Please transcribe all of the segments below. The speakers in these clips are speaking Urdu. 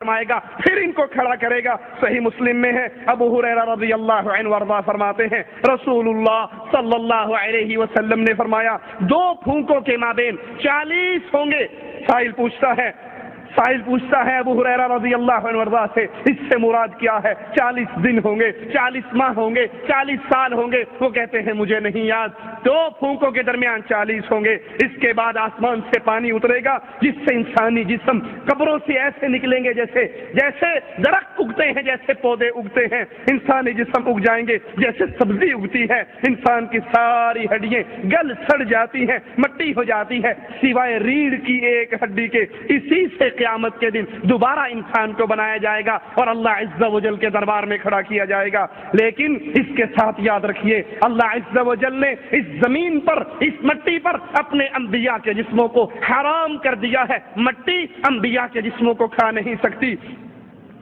فرمائے گا، پھر ان کو کھڑا کرے گا۔ صحیح مسلم میں ہے، ابو ہریرہ رضی اللہ عنہ وارضاہ فرماتے ہیں رسول اللہ صلی اللہ علیہ وسلم نے فرمایا 2 پھونکوں کے مابین 40 ہوں گے۔ سائل پوچھتا ہے ابو ہریرہ رضی اللہ عنہ وارضاہ سے، اس سے مراد کیا ہے؟ 40 دن ہوں گے، 40 ماہ ہوں گے، 40 سال ہوں گے؟ وہ کہتے ہیں مجھے نہیں یاد۔ 2 پھونکوں کے درمیان 40 ہوں گے۔ اس کے بعد آسمان سے پانی اترے گا جس سے انسانی جسم قبروں سے ایسے نکلیں گے جیسے درخت اگتے ہیں، جیسے پودے اگتے ہیں، انسانی جسم اگ جائیں گے جیسے سبزی اگتی ہے۔ انسان کی ساری ہڈیاں گل سڑ جاتی ہیں، مٹی ہو جاتی ہے، سوائے ریڑھ کی ایک ہڈی کے۔ اسی سے قیامت کے دن دوبارہ انسان کو بنایا جائے گا اور اللہ عز و جل کے دربار میں کھڑا کیا جائے گا۔ لیکن اس کے ساتھ یاد رکھیے اللہ عز و جل نے اس زمین پر، اس مٹی پر اپنے انبیاء کے جسموں کو حرام کر دیا ہے۔ مٹی انبیاء کے جسموں کو کھا نہیں سکتی۔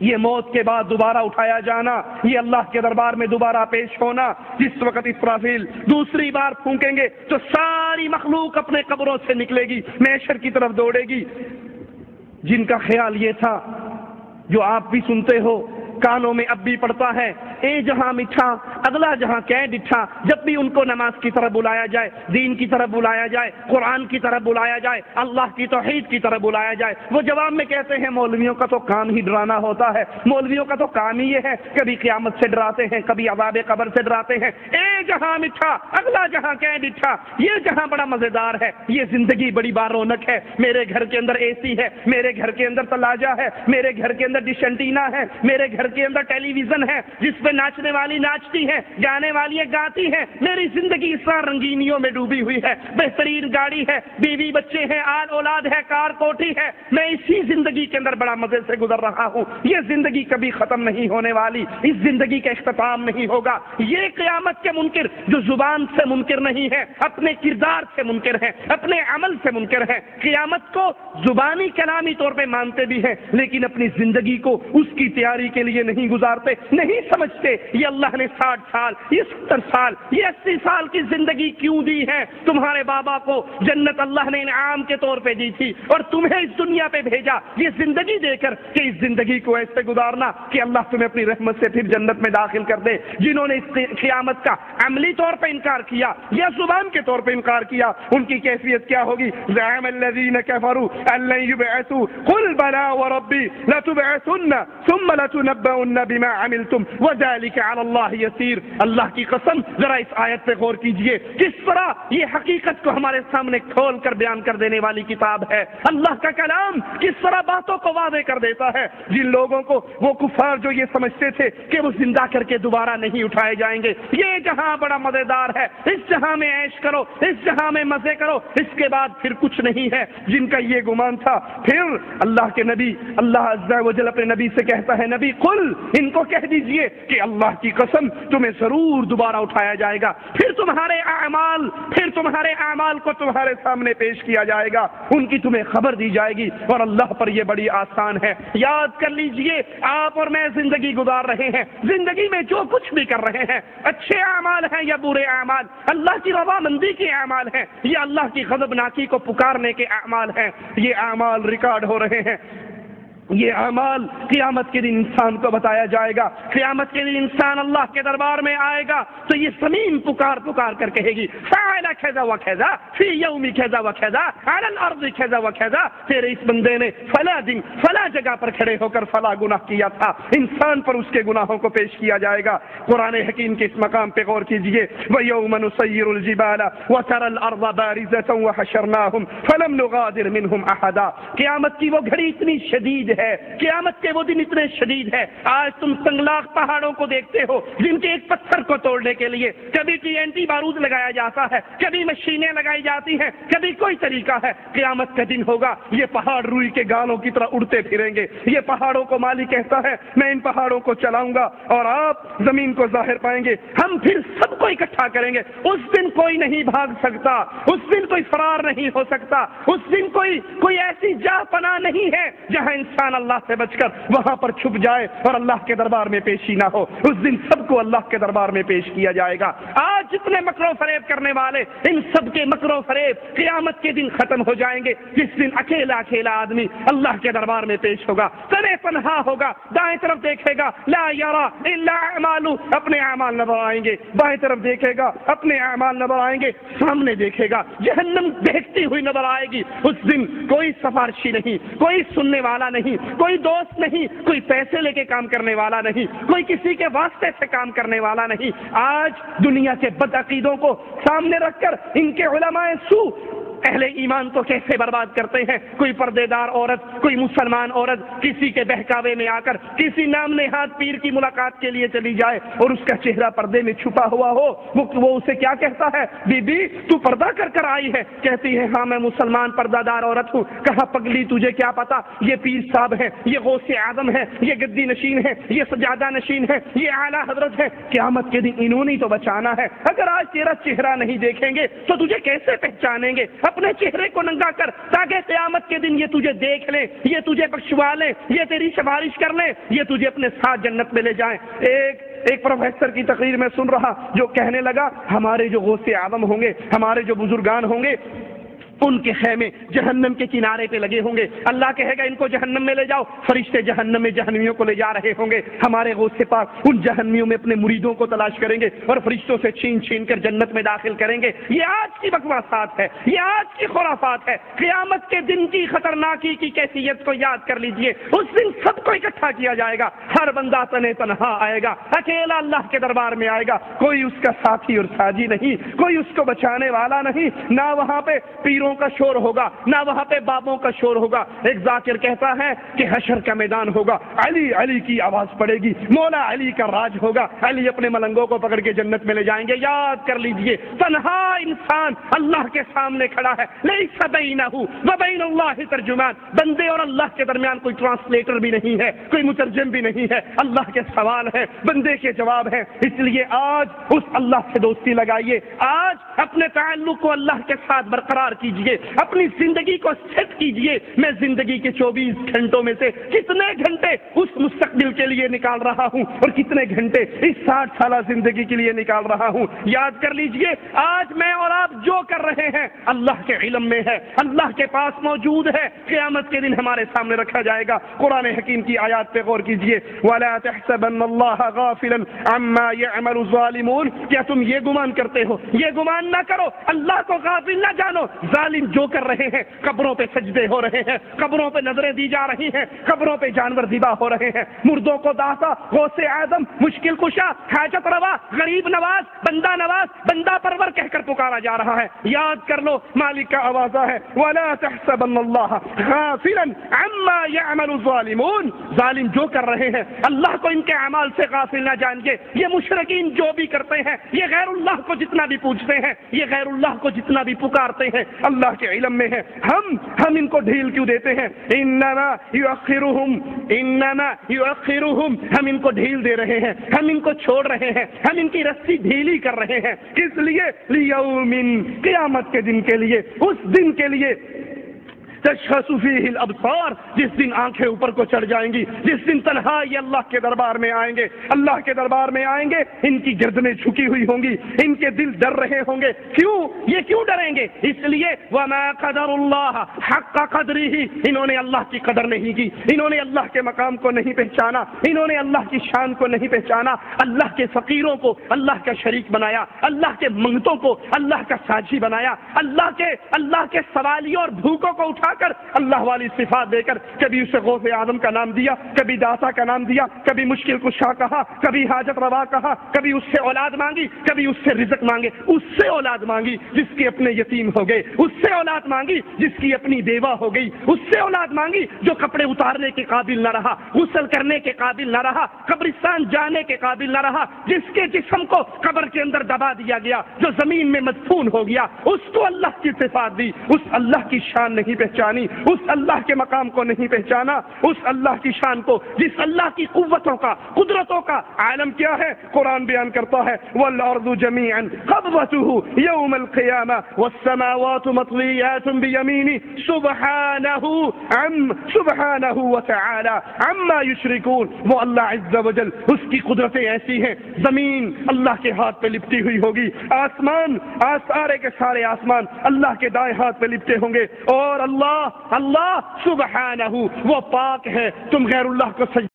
یہ موت کے بعد دوبارہ اٹھایا جانا، یہ اللہ کے دربار میں دوبارہ پیش ہونا، جس وقت اسرافیل دوسری بار پھونکیں گے تو ساری مخلوق اپنے قبروں سے نکلے گی، محشر کی طرف دوڑے گی۔ جن کا خیال یہ تھا، جو آپ بھی سنتے ہو، کانوں میں اب بھی پڑتا ہے، اے جہاں میٹھا اگلا جہاں کہہ ڈٹھا، جب بھی ان کو نماز کی طرف بلایا جائے، دین کی طرف بلایا جائے، قرآن کی طرف بلایا جائے، اللہ کی توحید کی طرف بلایا جائے، وہ جواب میں کہتے ہیں مولویوں کا تو کام ہی ڈرانا ہوتا ہے، مولویوں کا تو کام ہی یہ ہے، کبھی قیامت سے ڈراتے ہیں، کبھی عذاب قبر سے ڈراتے ہیں۔ اے جہاں میٹھا اگلا جہاں کہہ ڈٹھا، یہ جہاں بڑا مزیدار ہے، یہ زندگی بڑی بارونق ہے، میرے گھر کے اندر اے سی ہے، میرے گھر کے اندر تلاجہ ہے، میرے گھر کے اندر ڈش اینٹینا ہے، میرے گھر کے اندر ٹیلی ویژن ہے جس پہ ناچنے والی ناچتی ہے، گانے والی گاتی ہے، میری زندگی اس طرح رنگینیوں میں ڈوبی ہوئی ہے، بہترین گاڑی ہے، بیوی بچے ہیں، آل اولاد ہے، کار کوٹھی ہے، میں اسی زندگی کے اندر بڑا مزے سے گزر رہا ہوں۔ یہ زندگی کبھی ختم نہیں ہونے والی، اس زندگی کا اختتام نہیں ہوگا۔ یہ قیامت کے منکر جو زبان سے منکر نہیں ہے، اپنے کردار سے منکر ہے، اپنے عمل سے منکر ہے، قیامت کو زبانی کلامی طور پہ مانتے بھی ہیں لیکن اپنی زندگی کو اس کی تیاری کے لیے نہیں گزارتے، نہیں سمجھتے یہ اللہ نے 60 سال، یہ 70 سال، یہ 80 سال کی زندگی کیوں دی ہے؟ تمہارے بابا کو جنت اللہ نے انعام کے طور پہ دی تھی اور تمہیں اس دنیا پہ بھیجا یہ زندگی دے کر کہ اس زندگی کو ایسے گزارنا کہ اللہ تمہیں اپنی رحمت سے پھر جنت میں داخل کر دے۔ جنہوں نے اس قیامت کا عملی طور پہ انکار کیا یا زبان کے طور پہ انکار کیا، ان کی کیفیت کیا ہوگی؟ زعم الذین کفروا ان لن یبعثوا قل بلی وربی لتبعثن ثم لتنبؤن بما عملتم وذلك على اللہ یسیر۔ اللہ کی قسم ذرا اس آیت پہ غور کیجئے، کس طرح یہ حقیقت کو ہمارے سامنے کھول کر بیان کر دینے والی کتاب ہے۔ اللہ کا کلام کس طرح باتوں کو واضح کر دیتا ہے۔ جن لوگوں کو وہ کفار جو یہ سمجھتے تھے کہ وہ زندہ کر کے دوبارہ نہیں اٹھائے جائیں گے، یہ جہاں بڑا مزیدار ہے، اس جہاں میں عیش کرو، اس جہاں میں مزے کرو، اس کے بعد پھر کچھ نہیں ہے، جن کا یہ گمان تھا۔ پھر اللہ کے نبی، اللہ عز و جل اپنے نبی سے کہتا ہے، نبی قل، ان کو کہہ دیجئے کہ اللہ کی قسم تمہیں ضرور دوبارہ اٹھایا جائے گا، پھر تمہارے اعمال کو تمہارے سامنے پیش کیا جائے گا، ان کی تمہیں خبر دی جائے گی، اور اللہ پر یہ بڑی آسان ہے۔ یاد کر لیجئے آپ اور میں زندگی گزار رہے ہیں، زندگی میں جو کچھ بھی کر رہے ہیں، اچھے اعمال ہیں یا برے اعمال، اللہ کی رضامندی کے اعمال ہیں یا اللہ کی غضبناکی کو پکارنے کے اعمال ہیں، یہ اعمال ریکارڈ ہو رہے ہیں۔ یہ اعمال قیامت کے دن انسان کو بتایا جائے گا۔ قیامت کے دن انسان اللہ کے دربار میں آئے گا تو یہ زمین پکار کر کہے گی فعل کذا و کذا فی یوم کذا و کذا علی الارض کذا و کذا، تیرے اس بندے نے فلاں دن فلاں جگہ پر کھڑے ہو کر فلاں گناہ کیا تھا۔ انسان پر اس کے گناہوں کو پیش کیا جائے گا۔ قرآن حکیم کے اس مقام پہ غور کیجئے، وَيَوْمَ نُسَيِّرُ الْجِبَالَ وَتَرَى الْأَرْضَ بَارِزَةً وَحَشَرْنَاهُمْ فَلَمْ نُغَادِرْ مِنْهُمْ أَحَدًا۔ قیامت کی وہ گھڑی اتنی شدید ہے، قیامت کے وہ دن اتنے شدید ہے، آج تم سنگلاخ پہاڑوں کو دیکھتے ہو جن کے ایک پتھر کو توڑنے کے لیے کبھی TNT بارود لگایا جاتا ہے، کبھی مشینیں لگائی جاتی ہیں، کبھی کوئی طریقہ ہے۔ قیامت کا دن ہوگا، یہ پہاڑ روئی کے گالوں کی طرح اڑتے پھریں گے۔ یہ پہاڑوں کو مالک کہتا ہے میں ان پہاڑوں کو چلاؤں گا اور آپ زمین کو ظاہر پائیں گے، ہم پھر سب کو اکٹھا کریں گے۔ اس دن کوئی نہیں بھاگ سکتا، اس دن کوئی فرار نہیں ہو سکتا، اس دن کوئی ایسی جا پناہ نہیں ہے جہاں انسان انسان اللہ سے بچ کر وہاں پر چھپ جائے اور اللہ کے دربار میں پیشی نہ ہو، اس دن سب کو اللہ کے دربار میں پیش کیا جائے گا۔ آج جتنے مکر و فریب کرنے والے، ان سب کے مکر و فریب قیامت کے دن ختم ہو جائیں گے، جس دن اکیلا اکیلا آدمی اللہ کے دربار میں پیش ہوگا، تنہا تنہا ہوگا، دائیں طرف دیکھے گا لا یرا الا اعمالہ، اپنے اعمال نظر آئیں گے، بائیں طرف دیکھے گا اپنے اعمال نظر آئیں گے، سامنے دیکھے گا جہنم دیکھتی ہوئی نظر آئے گی۔ اس دن کوئی سفارشی نہیں، کوئی سننے والا نہیں، کوئی دوست نہیں، کوئی پیسے لے کے کام کرنے والا نہیں، کوئی کسی کے واسطے سے کام کرنے والا نہیں۔ آج دنیا کے بدعقیدوں کو سامنے رکھ کر ان کے علماء سو اہل ایمان تو کیسے برباد کرتے ہیں۔ کوئی پردے دار عورت، کوئی مسلمان عورت کسی کے بہکاوے میں آ کر کسی نام نہاد پیر کی ملاقات کے لیے چلی جائے اور اس کا چہرہ پردے میں چھپا ہوا ہو، وہ اسے کیا کہتا ہے؟ بی بی تو پردہ کر کر آئی ہے؟ کہتی ہے ہاں میں مسلمان پردہ دار عورت ہوں۔ کہا پگلی تجھے کیا پتا یہ پیر صاحب ہے، یہ غوث اعظم ہے، یہ گدی نشین ہے، یہ سجادہ نشین ہے، یہ اعلیٰ حضرت ہے، قیامت کے دن انہوں نے تو بچانا ہے۔ اگر آج تیرا چہرہ نہیں دیکھیں گے تو تجھے کیسے پہچانیں گے؟ اپنے چہرے کو ننگا کر تاکہ قیامت کے دن یہ تجھے دیکھ لیں، یہ تجھے بخشوا لیں، یہ تیری سفارش کر لیں، یہ تجھے اپنے ساتھ جنت میں لے جائیں۔ ایک پروفیسر کی تقریر میں سن رہا جو کہنے لگا ہمارے جو غوث اعظم ہوں گے، ہمارے جو بزرگان ہوں گے، ان کے خیمے جہنم کے کنارے پہ لگے ہوں گے، اللہ کہے گا ان کو جہنم میں لے جاؤ، فرشتے جہنم میں جہنمیوں کو لے جا رہے ہوں گے، ہمارے غوث پاک ان جہنمیوں میں اپنے مریدوں کو تلاش کریں گے اور فرشتوں سے چھین چھین کر جنت میں داخل کریں گے۔ یہ آج کی بکواسات ہے، یہ آج کی خرافات ہے۔ قیامت کے دن کی خطرناکی کی کیفیت کو یاد کر لیجئے، اس دن سب کو اکٹھا کیا جائے گا، ہر بندہ تنہا آئے گا، اکیلا اللہ کے دربار میں آئے گا، کوئی اس کا ساتھی اور ساجی نہیں، کوئی اس کو بچانے والا نہیں، نہ وہاں پہ پیروں کا شور ہوگا، نہ وہاں پہ بابوں کا شور ہوگا۔ ایک ذاکر کہتا ہے کہ حشر کا میدان ہوگا، علی علی کی آواز پڑے گی، مولا علی کا راج ہوگا، علی اپنے ملنگوں کو پکڑ کے جنت میں لے جائیں گے۔ یاد کر لیجئے تنہا انسان اللہ کے سامنے کھڑا ہے، لیس بینہ وبین اللہ ترجمان، بندے اور اللہ کے درمیان کوئی ٹرانسلیٹر بھی نہیں ہے، کوئی مترجم بھی نہیں ہے، اللہ کے سوال ہے، بندے کے جواب ہے۔ اس لیے آج اس اللہ سے دوستی لگائیے، آج اپنے تعلق کو اللہ کے ساتھ برقرار کیجیے، اپنی زندگی کو سیٹ کیجئے۔ میں زندگی کے 24 گھنٹوں میں سے کتنے گھنٹے اس مستقبل کے لیے نکال رہا ہوں اور کتنے گھنٹے اس 60 سالہ زندگی کے لیے نکال رہا ہوں۔ یاد کر لیجئے آج میں اور آپ جو کر رہے ہیں اللہ کے علم میں ہے، اللہ کے پاس موجود ہے، قیامت کے دن ہمارے سامنے رکھا جائے گا۔ قرآن حکیم کی آیات پہ غور کیجئے، وَلَا تَحْسَبَنَّ اللَّهَ غَافِلًا عَمَّا يَعْمَلُ الظَّالِمُونَ، کیا تم یہ گمان کرتے ہو، یہ گمان نہ کرو اللہ کو غافل نہ جانو، ظالم جو کر رہے ہیں، قبروں پہ سجدے ہو رہے ہیں، قبروں پہ نظریں دی جا رہی ہیں، قبروں پہ جانور ذبح ہو رہے ہیں، مردوں کو داسا، غوث اعظم، مشکل کشا، حاجت روا، غریب نواز، بندہ پرور کہہ کر پکارا جا رہا ہے۔ یاد کر لو مالک کا آوازہ ہے، وَلَا تَحْسَبَنَّ اللَّهَ غَافِلًا عَمَّا يَعْمَلُ الظَّالِمُونَ، ظالم جو کر رہے ہیں اللہ کو ان کے اعمال سے غافل نہ جانیے۔ یہ مشرکین جو بھی کرتے ہیں، یہ غیر اللہ کو جتنا بھی پوجتے ہیں، یہ غیر اللہ کو جتنا بھی پکارتے ہیں، اللہ کے علم میں ہے۔ ہم ان کو ڈھیل کیوں دیتے ہیں؟ انما یؤخرہم، ہم ان کو ڈھیل دے رہے ہیں، ہم ان کو چھوڑ رہے ہیں، ہم ان کی رسی ڈھیلی کر رہے ہیں۔ کس لیے؟ لیوم، قیامت کے دن کے لیے، اس دن کے لیے تشخص فیہ الابصار، جس دن آنکھیں اوپر کو چڑھ جائیں گی، جس دن تنہا یہ اللہ کے دربار میں آئیں گے، اللہ کے دربار میں آئیں گے، ان کی گردنیں جھکی ہوئی ہوں گی، ان کے دل ڈر رہے ہوں گے۔ کیوں؟ یہ کیوں ڈریں گے؟ اس لیے وما قدر اللہ حق قدرہ، انہوں نے اللہ کی قدر نہیں کی، انہوں نے اللہ کے مقام کو نہیں پہچانا، انہوں نے اللہ کی شان کو نہیں پہچانا، اللہ کے فقیروں کو اللہ کا شریک بنایا، اللہ کے منگتوں کو اللہ کا ساجی بنایا، اللہ کے سوالیوں اور بھوکوں کو اٹھا کر اللہ والی صفات دے کر کبھی اسے غوث اعظم کا نام دیا، کبھی داسا کا نام دیا، کبھی مشکل کشا کہا، کبھی حاجت روا کہا، کبھی اس سے اولاد مانگی، کبھی اس سے رزق مانگے، اس سے اولاد مانگی جس کے اپنے یتیم ہو گئے، اس سے اولاد مانگی جس کی اپنی بیوہ ہو گئی، اس سے اولاد مانگی جو کپڑے اتارنے کے قابل نہ رہا، غسل کرنے کے قابل نہ رہا، قبرستان جانے کے قابل نہ رہا، جس کے جسم کو قبر کے اندر دبا دیا گیا، جو زمین میں مدفون ہو گیا، اس کو اللہ کی صفات دی، اس اللہ کی شان نہیں پہچانی۔ پہچانی، اس اللہ کے مقام کو نہیں پہچانا، اس اللہ کی شان کو جس اللہ کی قوتوں کا قدرتوں کا عالم کیا ہے۔ قرآن بیان کرتا ہے والارض جميعا قبضته يوم القيامة والسماوات مطويات بيمينه سبحانه وتعالى عما يشركون۔ وہ اللہ عز وجل اس کی قدرتیں ایسی ہیں، زمین اللہ کے ہاتھ پہ لپٹی ہوئی ہوگی، آسمان سارے کے سارے آسمان اللہ کے دائیں ہاتھ پہ لپٹے ہوں گے، اور اللہ سبحانہ وہ پاک ہے، تم غیر اللہ کو سجدہ